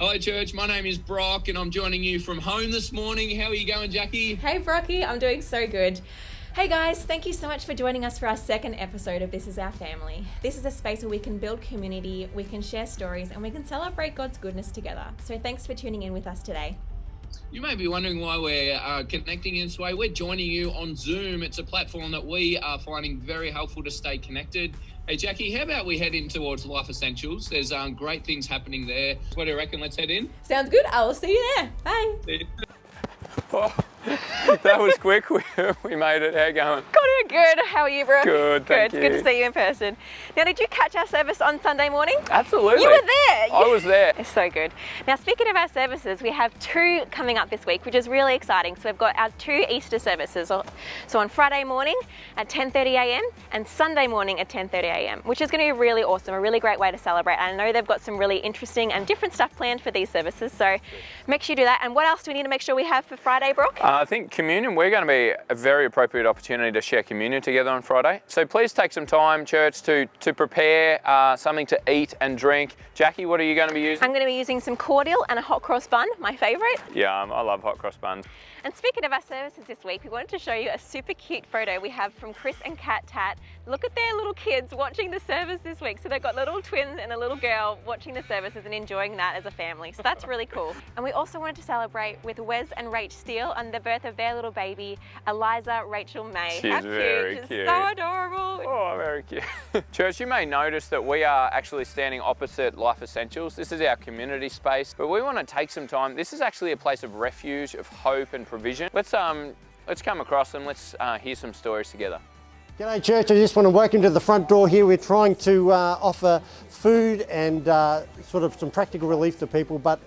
Hi church, my name is Brock and I'm joining you from home this morning. How are you going, Jackie? Hey Brocky, I'm doing so good. Hey guys, thank you so much for joining us for our second episode of This Is Our Family. This is a space where we can build community, we can share stories, and we can celebrate God's goodness together. So thanks for tuning in with us today. You may be wondering why we're connecting in this way. We're joining you on Zoom. It's a platform that we are finding very helpful to stay connected. Hey Jackie, how about we head in towards Life Essentials? There's great things happening there. What do you reckon? Let's head in. Sounds good. I will see you there. Bye. Oh, that was quick. We made it. How you going? Good. How are you, bro? Good, thank you. Good to see you in person. Now, did you catch our service on Sunday morning? Absolutely. You were there. I was there. It's so good. Now, speaking of our services, we have two coming up this week, which is really exciting. So we've got our two Easter services. So on Friday morning at 10:30 a.m. and Sunday morning at 10:30 a.m., which is going to be really awesome, a really great way to celebrate. I know they've got some really interesting and different stuff planned for these services. So make sure you do that. And what else do we need to make sure we have for Friday, Brock? I think communion, we're going to be a very appropriate opportunity to share communion together on Friday. So please take some time, church, to prepare something to eat and drink. Jackie, what are you going to be using? I'm going to be using some cordial and a hot cross bun, my favourite. Yeah, I love hot cross buns. And speaking of our services this week, we wanted to show you a super cute photo we have from Chris and Kat Tat. Look at their little kids watching the service this week. So they've got little twins and a little girl watching the services and enjoying that as a family. So that's really cool. And we also wanted to celebrate with Wes and Rach Steele on the birth of their little baby, Eliza Rachel May. She's very cute. She's so adorable. Oh, very cute. Church, you may notice that we are actually standing opposite Life Essentials. This is our community space, but we want to take some time. This is actually a place of refuge, of hope and provision. Let's come across and let's hear some stories together. G'day church, I just want to welcome to the front door here. We're trying to offer food and sort of some practical relief to people, but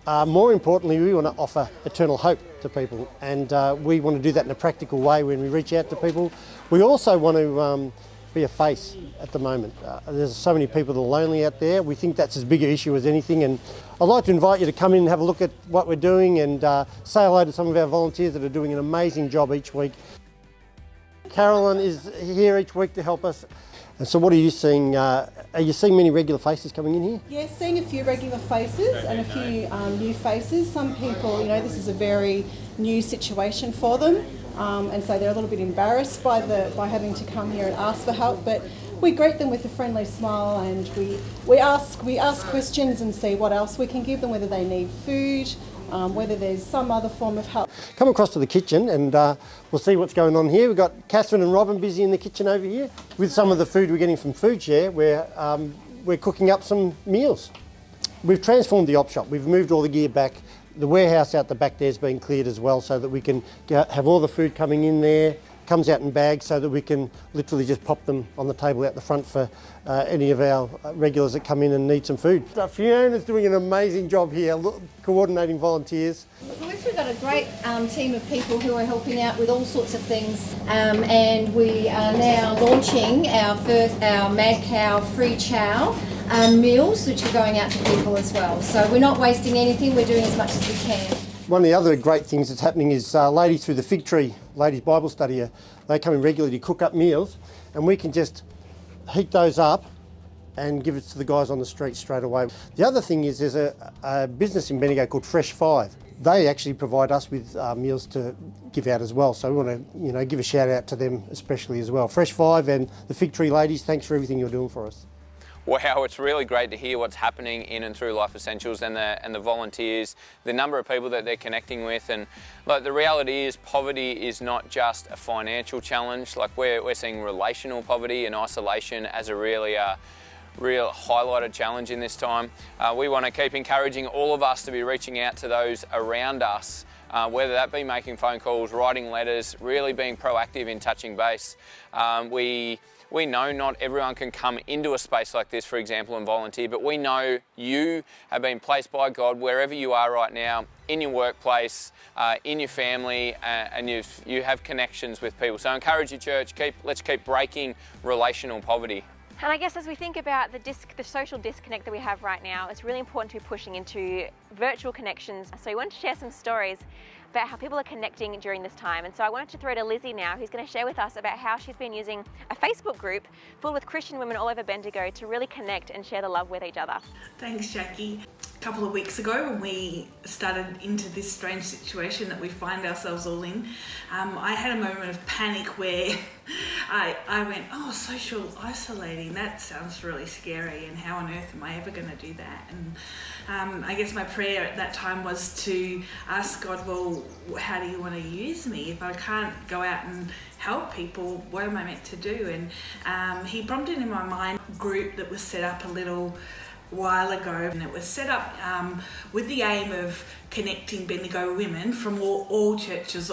more importantly, we want to offer eternal hope to people, and we want to do that in a practical way when we reach out to people. We also want to be a face at the moment. There's so many people that are lonely out there. We think that's as big an issue as anything, and I'd like to invite you to come in and have a look at what we're doing and say hello to some of our volunteers that are doing an amazing job each week. Carolyn is here each week to help us. And so what are you seeing? Are you seeing many regular faces coming in here? Yeah, seeing a few regular faces and a few new faces. Some people, this is a very new situation for them, and so they're a little bit embarrassed by having to come here and ask for help. But we greet them with a friendly smile, and we ask questions and see what else we can give them, whether they need food, whether there's some other form of help. Come across to the kitchen and we'll see what's going on here. We've got Catherine and Robin busy in the kitchen over here with some of the food we're getting from Food Share. We're cooking up some meals. We've transformed the op shop. We've moved all the gear back. The warehouse out the back there's been cleared as well, so that we can have all the food coming in there. Comes out in bags so that we can literally just pop them on the table out the front for any of our regulars that come in and need some food. So Fiona's doing an amazing job here, coordinating volunteers. We've got a great team of people who are helping out with all sorts of things, and we are now launching our Madcow free chow meals, which are going out to people as well. So we're not wasting anything, we're doing as much as we can. One of the other great things that's happening is ladies through the Fig Tree, ladies Bible study, they come in regularly to cook up meals, and we can just heat those up and give it to the guys on the street straight away. The other thing is there's a business in Bendigo called Fresh 5. They actually provide us with meals to give out as well, so we want to give a shout out to them especially as well. Fresh 5 and the Fig Tree ladies, thanks for everything you're doing for us. Wow, it's really great to hear what's happening in and through Life Essentials and the volunteers, the number of people that they're connecting with. And like, the reality is poverty is not just a financial challenge. Like we're seeing relational poverty and isolation as a real highlighted challenge in this time. We want to keep encouraging all of us to be reaching out to those around us, whether that be making phone calls, writing letters, really being proactive in touching base. We know not everyone can come into a space like this, for example, and volunteer, but we know you have been placed by God wherever you are right now, in your workplace, in your family, and you have connections with people. So I encourage you, church, let's keep breaking relational poverty. And I guess as we think about the social disconnect that we have right now, it's really important to be pushing into virtual connections. So we want to share some stories about how people are connecting during this time. And so I wanted to throw to Lizzie now, who's going to share with us about how she's been using a Facebook group full with Christian women all over Bendigo to really connect and share the love with each other. Thanks, Jackie. A couple of weeks ago, when we started into this strange situation that we find ourselves all in, I had a moment of panic where I went, oh, social isolating, that sounds really scary, and how on earth am I ever going to do that? And I guess my prayer at that time was to ask God, well, how do you want to use me? If I can't go out and help people, what am I meant to do? And He prompted in my mind a group that was set up a little while ago, and it was set up with the aim of connecting Bendigo women from all churches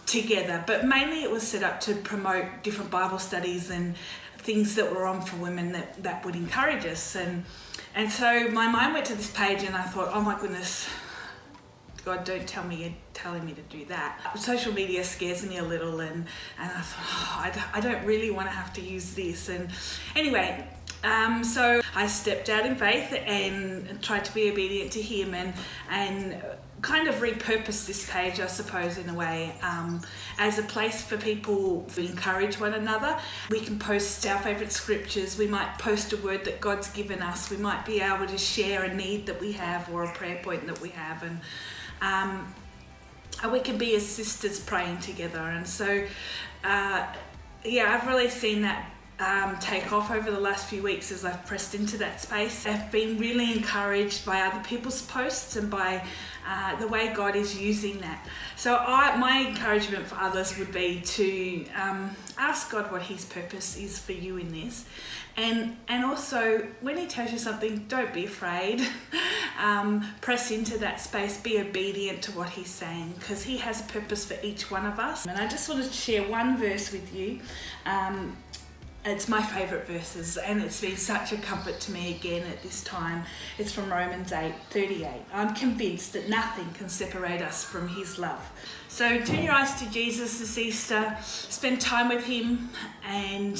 together, but mainly it was set up to promote different Bible studies and things that were on for women that would encourage us. And so my mind went to this page and I thought, oh my goodness, God, don't tell me you're telling me to do that. Social media scares me a little, and I thought, oh, I don't really want to have to use this. And anyway, so I stepped out in faith and tried to be obedient to Him and kind of repurposed this page, I suppose, in a way, as a place for people to encourage one another. We can post our favourite scriptures, we might post a word that God's given us, we might be able to share a need that we have or a prayer point that we have, and we can be as sisters praying together. And so, I've really seen that take off over the last few weeks as I've pressed into that space. I've been really encouraged by other people's posts and by the way God is using that. So my encouragement for others would be to ask God what His purpose is for you in this, and also when He tells you something, don't be afraid. Press into that space, be obedient to what He's saying, because He has a purpose for each one of us. And I just wanted to share one verse with you. It's my favourite verses, and it's been such a comfort to me again at this time. It's from Romans 8:38. I'm convinced that nothing can separate us from His love. So turn your eyes to Jesus this Easter, spend time with Him, and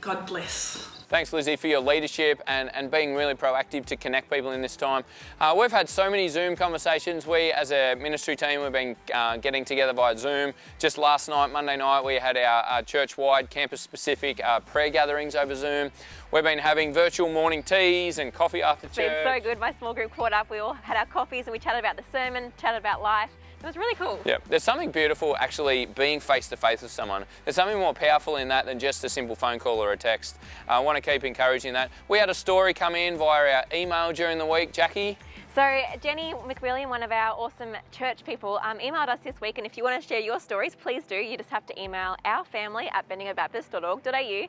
God bless. Thanks, Lizzie, for your leadership and being really proactive to connect people in this time. We've had so many Zoom conversations. We, as a ministry team, we've been getting together via Zoom. Just last night, Monday night, we had our church-wide, campus-specific prayer gatherings over Zoom. We've been having virtual morning teas and coffee after church. It's been so good. My small group caught up. We all had our coffees and we chatted about the sermon, chatted about life. It was really cool. Yeah, there's something beautiful actually being face-to-face with someone. There's something more powerful in that than just a simple phone call or a text. I want to keep encouraging that. We had a story come in via our email during the week. Jackie? So Jenny McWilliam, one of our awesome church people, emailed us this week, and if you want to share your stories, please do. You just have to email ourfamily@bendigobaptist.org.au.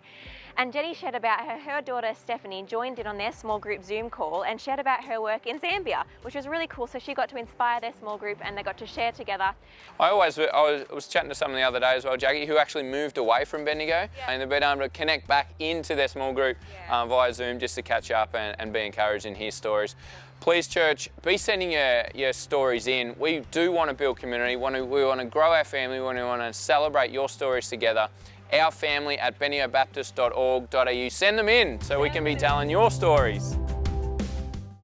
And Jenny shared about her daughter Stephanie joined in on their small group Zoom call and shared about her work in Zambia, which was really cool. So she got to inspire their small group and they got to share together. I was chatting to someone the other day as well, Jackie, who actually moved away from Bendigo, and they've been able to connect back into their small group via Zoom just to catch up and be encouraged and hear stories. Please, church, be sending your stories in. We do want to build community. We want to grow our family. We want to celebrate your stories together. Ourfamily@bendigobaptist.org.au. Send them in so we can be telling your stories.